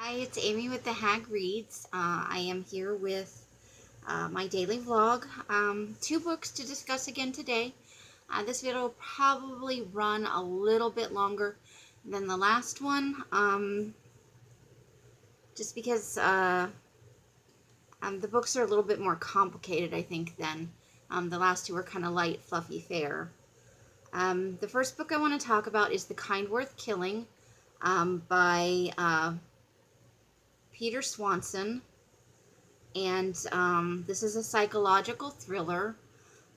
Hi, it's Amy with the Hag Reads. I am here with my daily vlog. Two books to discuss again today. This video will probably run a little bit longer than the last one, just because the books are a little bit more complicated, I think, than the last two were kind of light, fluffy fare. The first book I want to talk about is The Kind Worth Killing by Peter Swanson. And this is a psychological thriller.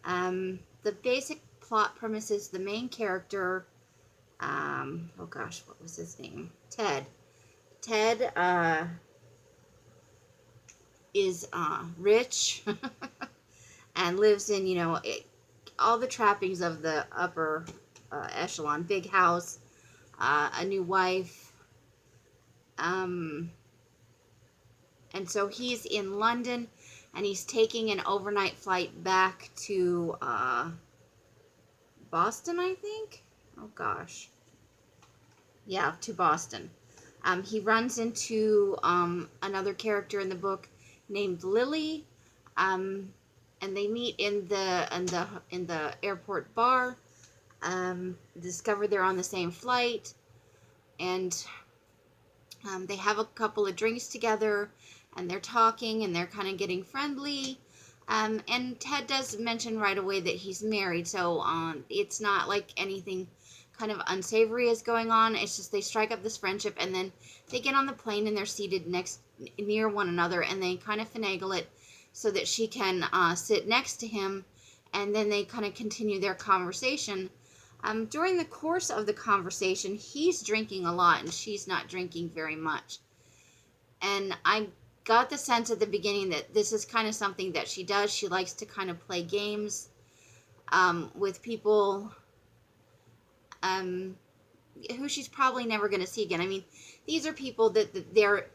The basic plot premise is the main character, oh gosh, what was his name? Ted. Ted is rich and lives in, all the trappings of the upper echelon. Big house, a new wife, and so he's in London, and he's taking an overnight flight back to Boston, I think? Oh, gosh. Yeah, to Boston. He runs into another character in the book named Lily, and they meet in the airport bar. Discover they're on the same flight, and they have a couple of drinks together, and they're talking, and they're kind of getting friendly. And Ted does mention right away that he's married, so it's not like anything kind of unsavory is going on. It's just they strike up this friendship, and then they get on the plane, and they're seated near one another, and they kind of finagle it so that she can sit next to him, and then they kind of continue their conversation. During the course of the conversation, he's drinking a lot, and she's not drinking very much. And I got the sense at the beginning that this is kind of something that she does. She likes to kind of play games with people who she's probably never going to see again. I mean, these are people that they're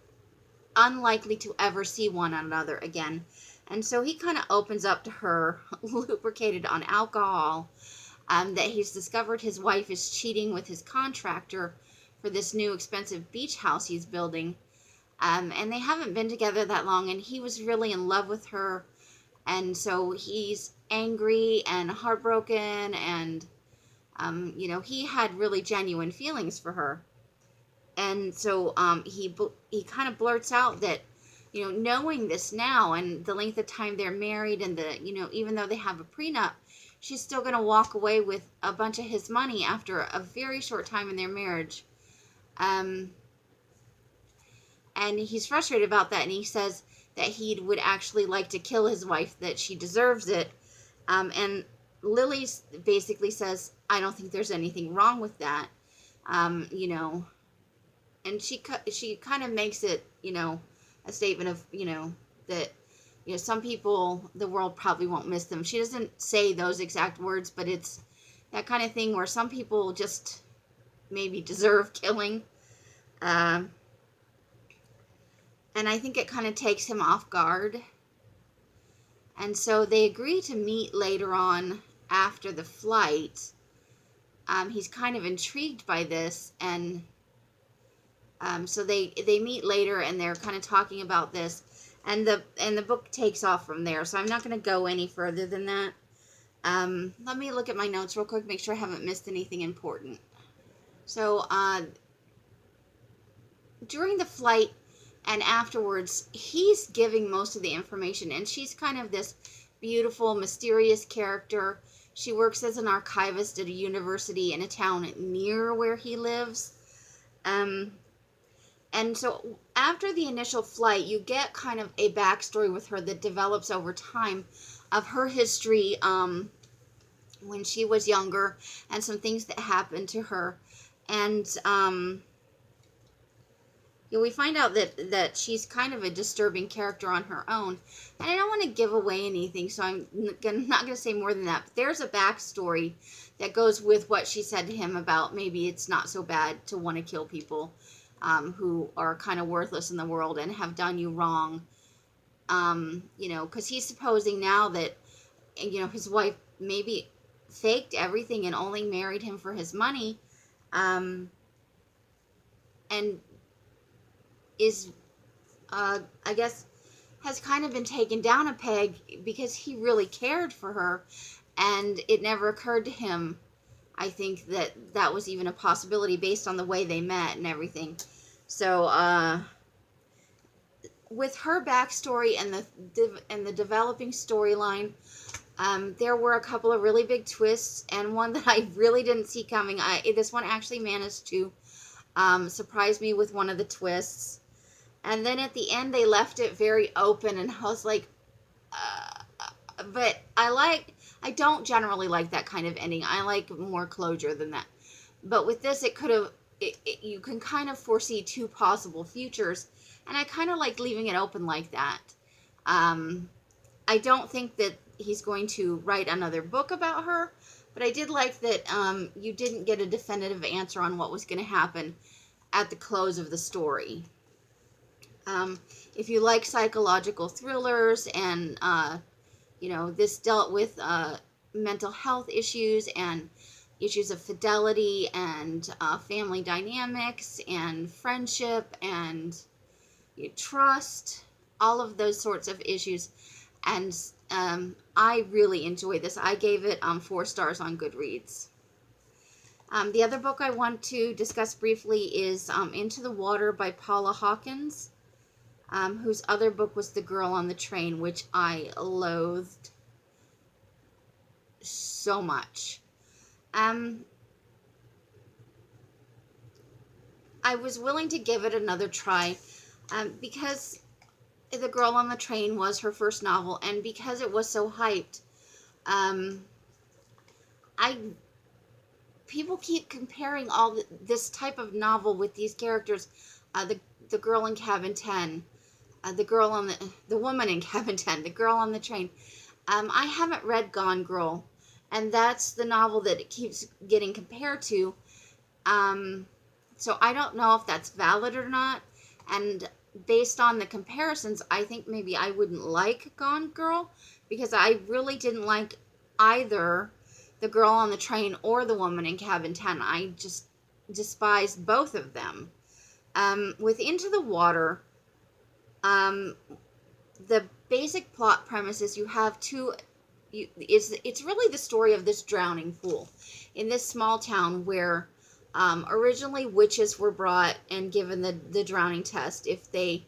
unlikely to ever see one another again. And so he kind of opens up to her, lubricated on alcohol, that he's discovered his wife is cheating with his contractor for this new expensive beach house he's building. And they haven't been together that long, and he was really in love with her. And so he's angry and heartbroken, and, he had really genuine feelings for her. And so he kind of blurts out that, knowing this now and the length of time they're married, and even though they have a prenup, she's still going to walk away with a bunch of his money after a very short time in their marriage. And he's frustrated about that, and he says that he would actually like to kill his wife, that she deserves it. And Lily basically says, I don't think there's anything wrong with that. And she kind of makes it, a statement of, that, some people, the world probably won't miss them. She doesn't say those exact words, but it's that kind of thing where some people just maybe deserve killing. And I think it kind of takes him off guard. And so they agree to meet later on after the flight. He's kind of intrigued by this, and so they meet later, and they're kind of talking about this, and the book takes off from there. So I'm not going to go any further than that. Let me look at my notes real quick, make sure I haven't missed anything important. So during the flight and afterwards, he's giving most of the information, and she's kind of this beautiful, mysterious character. She works as an archivist at a university in a town near where he lives. And so after the initial flight, you get kind of a backstory with her that develops over time of her history when she was younger, and some things that happened to her. And we find out that she's kind of a disturbing character on her own. And I don't want to give away anything, so I'm not going to say more than that. But there's a backstory that goes with what she said to him about maybe it's not so bad to want to kill people who are kind of worthless in the world and have done you wrong. Because he's supposing now that, his wife maybe faked everything and only married him for his money. And is, I guess, has kind of been taken down a peg because he really cared for her, and it never occurred to him, I think, that that was even a possibility based on the way they met and everything. So, with her backstory and the developing storyline, there were a couple of really big twists, and one that I really didn't see coming. This one actually managed to surprise me with one of the twists. And then at the end, they left it very open, and I was like, but I don't generally like that kind of ending. I like more closure than that. But with this, you can kind of foresee two possible futures, and I kind of like leaving it open like that. I don't think that he's going to write another book about her, but I did like that you didn't get a definitive answer on what was going to happen at the close of the story. If you like psychological thrillers and, this dealt with mental health issues and issues of fidelity and family dynamics and friendship and trust, all of those sorts of issues. And I really enjoyed this. I gave it 4 stars on Goodreads. The other book I want to discuss briefly is Into the Water by Paula Hawkins, whose other book was The Girl on the Train, which I loathed so much. I was willing to give it another try because The Girl on the Train was her first novel, and because it was so hyped, people keep comparing this type of novel with these characters, the girl in Cabin 10, the woman in Cabin 10, the girl on the train. I haven't read Gone Girl, and that's the novel that it keeps getting compared to. So I don't know if that's valid or not, and based on the comparisons, I think maybe I wouldn't like Gone Girl, because I really didn't like either The Girl on the Train or The Woman in Cabin 10. I just despised both of them. With Into the Water, the basic plot premise is you have it's really the story of this drowning pool in this small town where originally witches were brought and given the drowning test. If they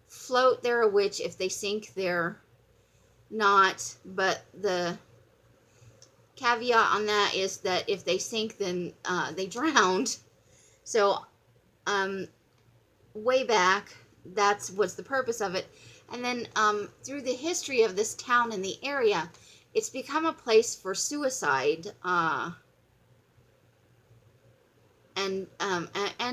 float, they're a witch. If they sink, they're not. But the caveat on that is that if they sink, then they drowned. So way back, that was the purpose of it. And then through the history of this town and the area, it's become a place for suicide and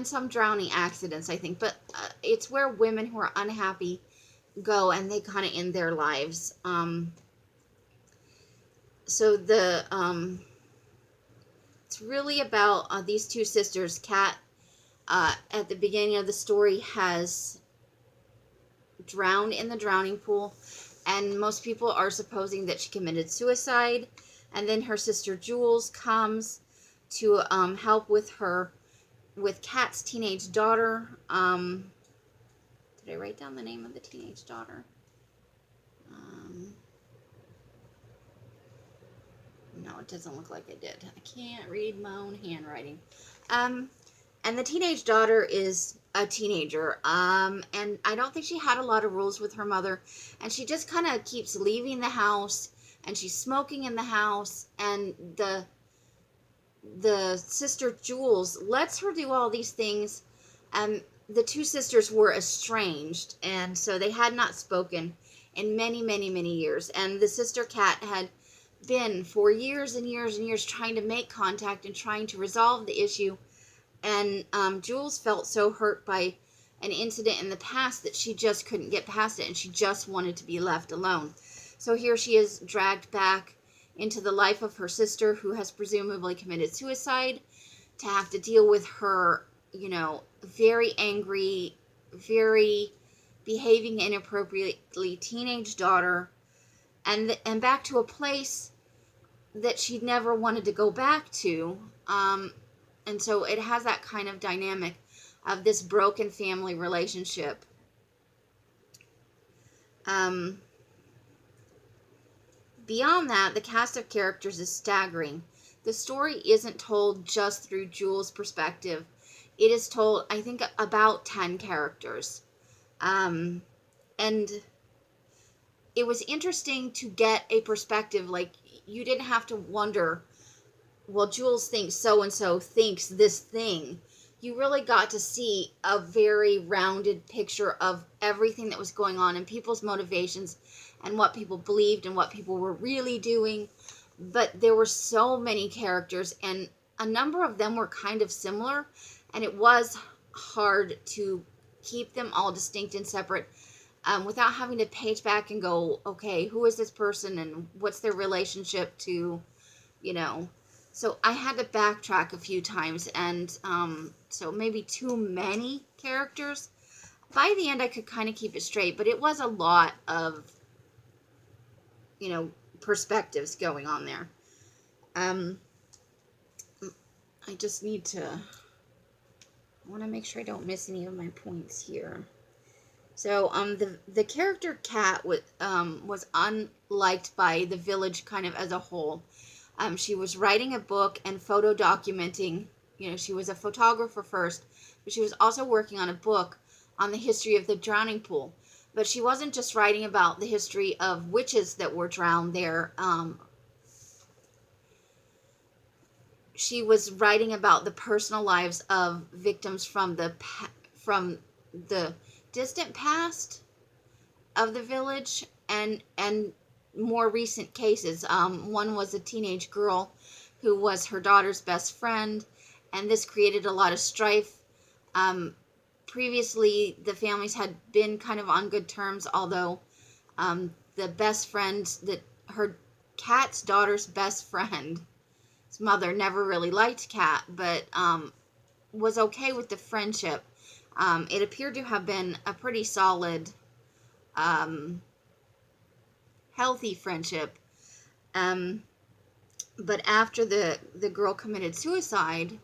some drowning accidents, I think. But it's where women who are unhappy go, and they kind of end their lives. So it's really about these two sisters. Kat, at the beginning of the story, has drowned in the drowning pool, and most people are supposing that she committed suicide. And then her sister Jules comes to help with Kat's teenage daughter. Did I write down the name of the teenage daughter? No, it doesn't look like I did. I can't read my own handwriting. And the teenage daughter is a teenager. And I don't think she had a lot of rules with her mother. And she just kind of keeps leaving the house. And she's smoking in the house. And the sister Jules lets her do all these things. And the two sisters were estranged. And so they had not spoken in many, many, many years. And the sister Kat had been for years and years and years trying to make contact and trying to resolve the issue. And Jules felt so hurt by an incident in the past that she just couldn't get past it, and she just wanted to be left alone. So here she is, dragged back into the life of her sister, who has presumably committed suicide, to have to deal with her, very angry, very behaving inappropriately teenage daughter, and back to a place that she'd never wanted to go back to. And so it has that kind of dynamic of this broken family relationship. Beyond that, the cast of characters is staggering. The story isn't told just through Jules' perspective. It is told, I think, about 10 characters. And it was interesting to get a perspective. Like, you didn't have to wonder, well, Jules thinks so-and-so thinks this thing. You really got to see a very rounded picture of everything that was going on and people's motivations and what people believed and what people were really doing. But there were so many characters, and a number of them were kind of similar, and it was hard to keep them all distinct and separate without having to page back and go, okay, who is this person and what's their relationship to, you know. So I had to backtrack a few times, and so maybe too many characters. By the end, I could kind of keep it straight, but it was a lot of, you know, perspectives going on there. I just need to, I want to make sure I don't miss any of my points here. So, the character Kat was unliked by the village kind of as a whole. She was writing a book and photo documenting, you know, she was a photographer first, but she was also working on a book on the history of the drowning pool. But she wasn't just writing about the history of witches that were drowned there. She was writing about the personal lives of victims from the distant past of the village and more recent cases. One was a teenage girl who was her daughter's best friend, and this created a lot of strife. Previously, the families had been kind of on good terms, although the best friend, her Kat's daughter's best friend's mother never really liked Kat, but was okay with the friendship. It appeared to have been a pretty solid, healthy friendship. But after the girl committed suicide,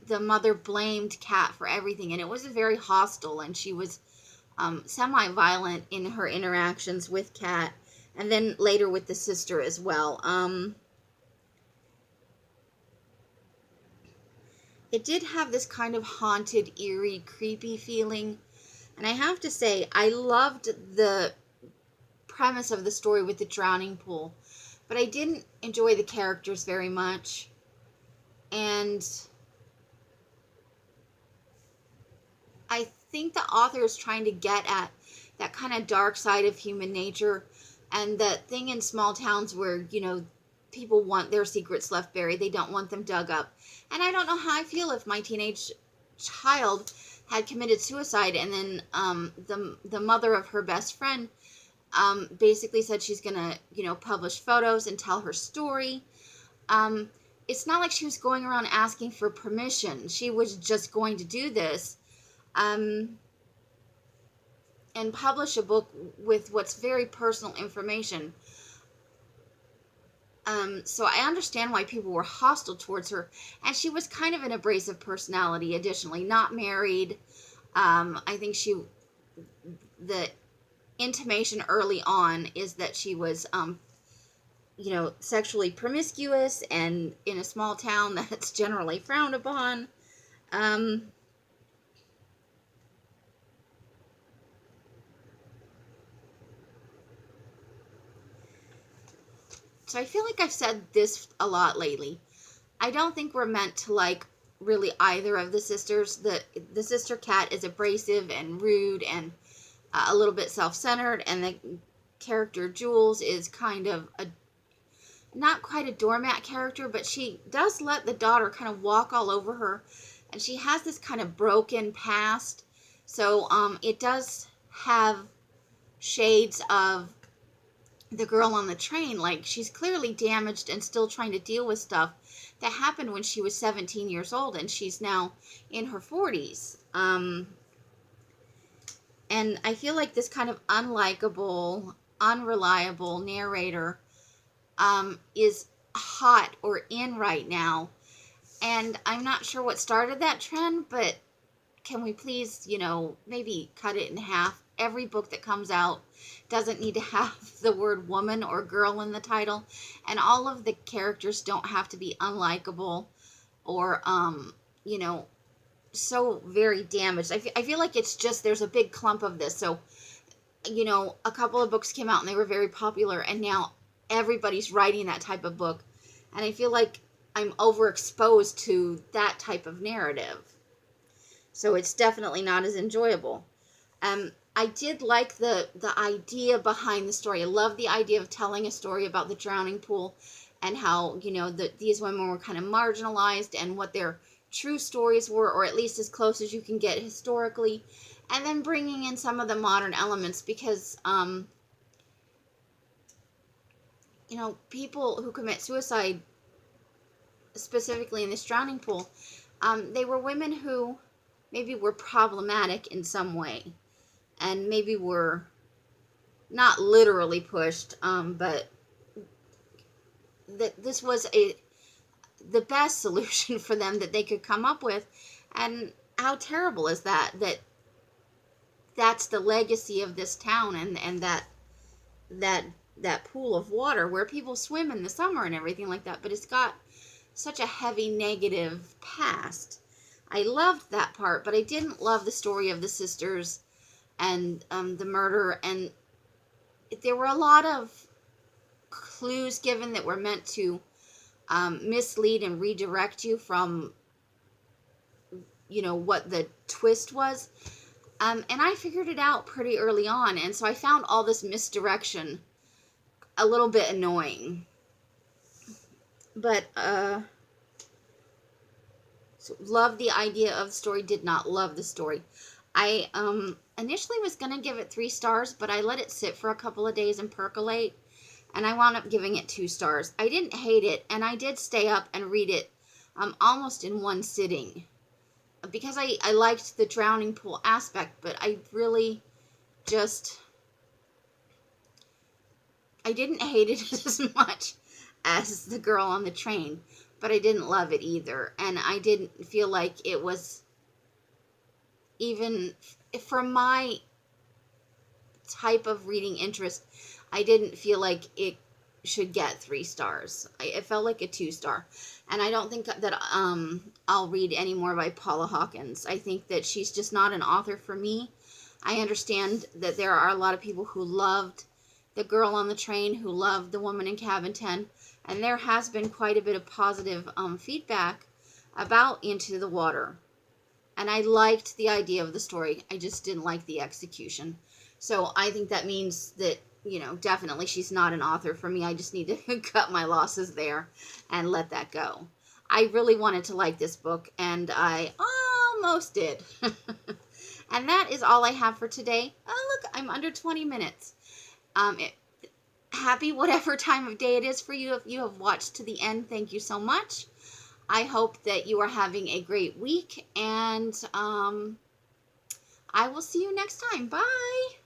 the mother blamed Kat for everything, and it was very hostile, and she was semi-violent in her interactions with Kat, and then later with the sister as well. It did have this kind of haunted, eerie, creepy feeling, and I have to say, I loved the premise of the story with the drowning pool, but I didn't enjoy the characters very much, and I think the author is trying to get at that kind of dark side of human nature, and that thing in small towns where, you know, people want their secrets left buried. They don't want them dug up. And I don't know how I feel if my teenage child had committed suicide, and then the mother of her best friend basically said she's gonna, you know, publish photos and tell her story. It's not like she was going around asking for permission. She was just going to do this and publish a book with what's very personal information. So I understand why people were hostile towards her, and she was kind of an abrasive personality. Additionally, not married. I think the intimation early on is that she was, you know, sexually promiscuous, and in a small town that's generally frowned upon. So I feel like I've said this a lot lately. I don't think we're meant to like really either of the sisters. The sister Kat is abrasive and rude and a little bit self-centered, and the character Jules is kind of not quite a doormat character, but she does let the daughter kind of walk all over her, and she has this kind of broken past. So it does have shades of the girl on the train. Like, she's clearly damaged and still trying to deal with stuff that happened when she was 17 years old, and she's now in her 40s. And I feel like this kind of unlikable, unreliable narrator is hot or in right now. And I'm not sure what started that trend, but can we please, maybe cut it in half? Every book that comes out doesn't need to have the word woman or girl in the title, and all of the characters don't have to be unlikable or, so very damaged. I feel like it's just, there's a big clump of this. So, a couple of books came out and they were very popular, and now everybody's writing that type of book. And I feel like I'm overexposed to that type of narrative. So it's definitely not as enjoyable. I did like the idea behind the story. I love the idea of telling a story about the drowning pool and how, these women were kind of marginalized and what their true stories were, or at least as close as you can get historically. And then bringing in some of the modern elements because, people who commit suicide, specifically in this drowning pool, they were women who maybe were problematic in some way. And maybe were not literally pushed, but that this was the best solution for them that they could come up with. And how terrible is that? That's the legacy of this town and that pool of water where people swim in the summer and everything like that. But it's got such a heavy negative past. I loved that part, but I didn't love the story of the sisters and the murder, and there were a lot of clues given that were meant to mislead and redirect you from, what the twist was. And I figured it out pretty early on, and so I found all this misdirection a little bit annoying. But, so loved the idea of the story, did not love the story. I initially was going to give it 3 stars, but I let it sit for a couple of days and percolate, and I wound up giving it 2 stars. I didn't hate it, and I did stay up and read it almost in one sitting, because I liked the drowning pool aspect, but I really just, I didn't hate it as much as The Girl on the Train, but I didn't love it either, and I didn't feel like it was, even for my type of reading interest, I didn't feel like it should get 3 stars. It felt like a 2 star. And I don't think that I'll read any more by Paula Hawkins. I think that she's just not an author for me. I understand that there are a lot of people who loved The Girl on the Train, who loved The Woman in Cabin 10, and there has been quite a bit of positive feedback about Into the Water. And I liked the idea of the story. I just didn't like the execution. So I think that means that, definitely she's not an author for me. I just need to cut my losses there and let that go. I really wanted to like this book, and I almost did. And that is all I have for today. Oh, look, I'm under 20 minutes. Happy whatever time of day it is for you. If you have watched to the end, thank you so much. I hope that you are having a great week, and I will see you next time. Bye!